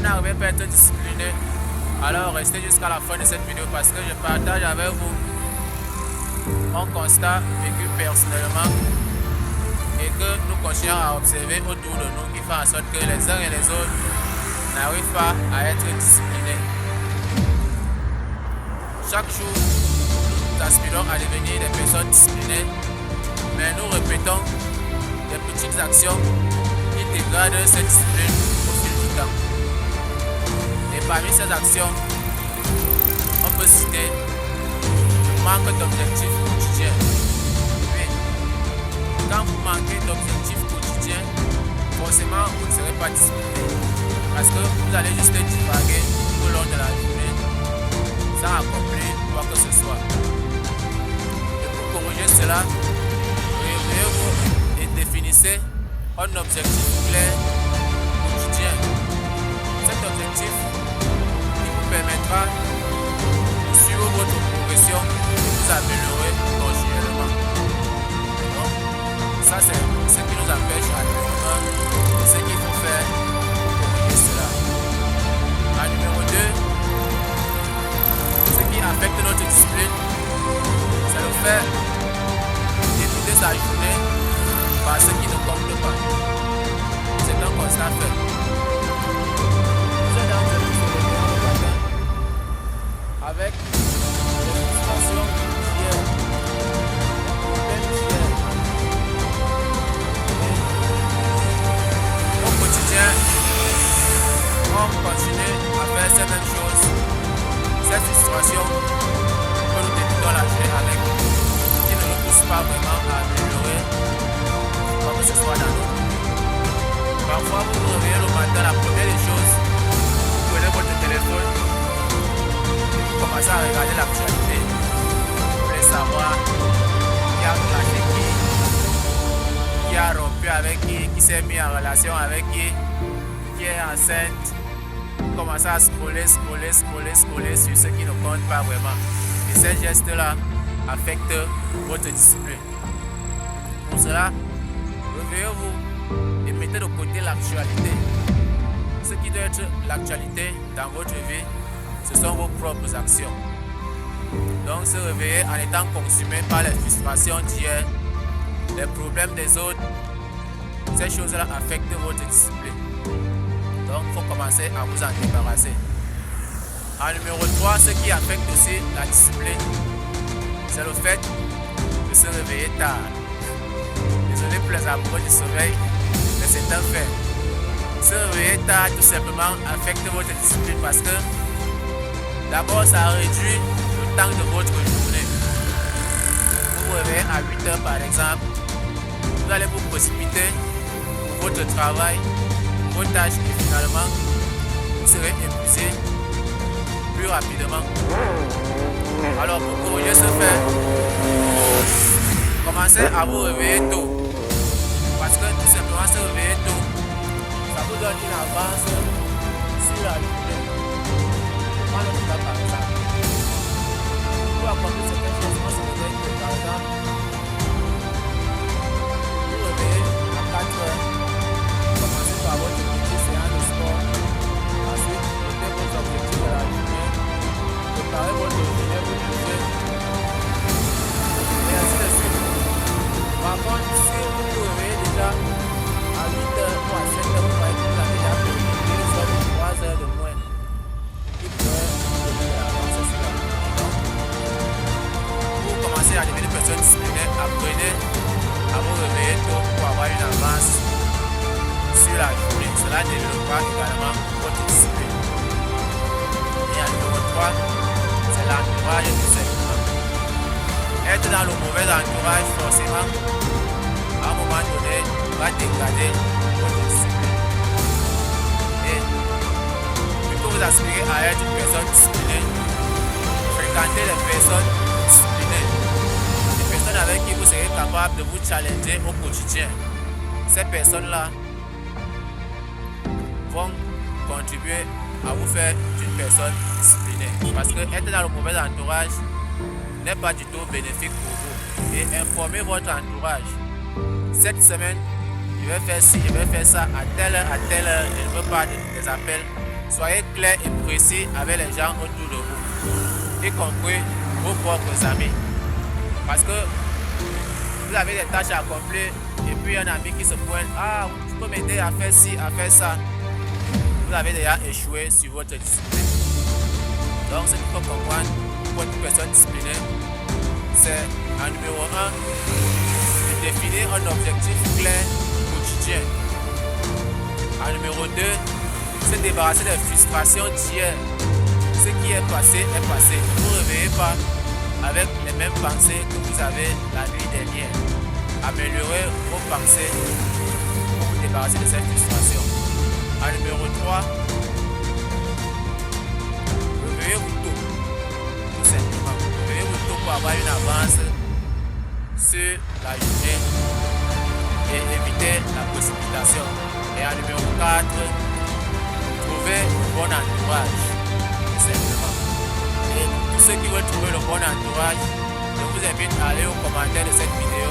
n'arrivez pas à être discipliné, alors restez jusqu'à la fin de cette vidéo parce que je partage avec vous mon constat vécu personnellement et que nous continuons à observer autour de nous qui fait en sorte que les uns et les autres n'arrivent pas à être disciplinés. Chaque jour, nous aspirons à devenir des personnes disciplinées, mais nous répétons des petites actions qui dégradent cette discipline au fil du temps. Et parmi ces actions, on peut citer le manque d'objectifs quotidiens. Oui, quand vous manquez d'objectifs quotidiens, forcément vous ne serez pas discipliné. Parce que vous allez juste divaguer tout au long de la journée sans accomplir quoi que ce soit. Et pour corriger cela, réveillez-vous et définissez un objectif clair quotidien. Cet objectif qui vous permettra de suivre votre progression et de vous améliorer continuellement. Donc, ça c'est ce qui nous empêche à numéro 1 de ce qu'il faut faire pour corriger cela. À numéro 2, ce qui affecte notre discipline, c'est le fait d'éviter sa journée par ce qui ne compte pas. C'est un constat fait. Vous êtes dans une matin avec des frustrations d'hier, des problèmes d'hier. Au quotidien, on continue à faire ces mêmes choses. Cette frustration que nous débutons la journée avec, qui ne nous pousse pas vraiment à améliorer quoi que ce soit dans notre vie. Parfois, vous vous réveillez le matin, la première des choses, vous prenez votre téléphone et vous commencez à regarder l'actualité. Vous voulez savoir qui a clashé qui a rompu avec qui s'est mis en relation avec qui est enceinte. Vous commencez à scroller sur ce qui ne compte pas vraiment. Et ces gestes-là affectent votre discipline. Pour cela, réveillez-vous et mettez de côté l'actualité. Ce qui doit être l'actualité dans votre vie, ce sont vos propres actions. Donc se réveiller en étant consumé par les frustrations d'hier, les problèmes des autres, ces choses-là affectent votre discipline. Donc il faut commencer à vous en débarrasser. En numéro 3, ce qui affecte aussi la discipline, c'est le fait de se réveiller tard. Désolé pour les amoureux du sommeil, mais c'est un fait. Se réveiller tard tout simplement affecte votre discipline parce que d'abord ça réduit le temps de votre journée. Vous vous réveillez à 8 h par exemple, vous allez vous précipiter pour votre travail, vos tâches et finalement vous serez épuisé plus rapidement. Alors pour corriger ce fait, commencez à vous réveiller tôt. Parce que tout simplement se réveiller tôt, ça vous donne une avance sur la journée. Moi le cas par exemple. Pour accomplir certaines choses, moi se réveille tôt par exemple. Vous réveillez à 4 h. Commencez par votre petite séance de sport. Ensuite, mettez vos objectifs de la journée. Préparez votre journée, vous bougez. Et ainsi de suite. Par contre, si vous vous réveillez déjà à 8 h ou à 7 h, vous voyez que vous avez déjà perdu 2 heures ou 3 heures de moins. Il pourrait devenir avancer sur la journée. Donc, pour commencer à devenir une personne disciplinée, apprenez à vous réveiller tôt pour avoir une avance sur la journée. Cela développera également votre discipline. Et en numéro 3, c'est l'entourage tout simplement. Être dans le mauvais entourage, forcément, à un moment donné, va dégrader votre discipline. Et vu que vous aspirez à être une personne disciplinée, fréquentez les personnes disciplinées. Les personnes avec qui vous serez capable de vous challenger au quotidien. Ces personnes-là vont contribuer à vous faire une personne disciplinée. Parce que être dans le mauvais entourage n'est pas du tout bénéfique pour vous. Et informez votre entourage. Cette semaine, je vais faire ci, je vais faire ça à telle heure, et je ne veux pas des appels Soyez clair et précis avec les gens autour de vous, y compris vos propres amis. Parce que vous avez des tâches à accomplir et puis un ami qui se pointe, ah, tu peux m'aider à faire ci, à faire ça. Vous avez déjà échoué sur votre discipline. Donc ce qu'il faut comprendre pour une personne disciplinée, c'est en numéro 1, de définir un objectif clair quotidien. En numéro 2, se débarrasser des frustrations d'hier. Ce qui est passé est passé. Ne vous réveillez pas avec les mêmes pensées que vous avez la nuit dernière. Améliorez vos pensées pour vous débarrasser de cette frustration. En numéro 3, réveillez-vous tôt. Tout simplement. Réveillez-vous tôt pour avoir une avance sur la journée et éviter la précipitation. Et en numéro 4, trouvez le bon entourage. Tout simplement. Et tous ceux qui veulent trouver le bon entourage, je vous invite à aller aux commentaires de cette vidéo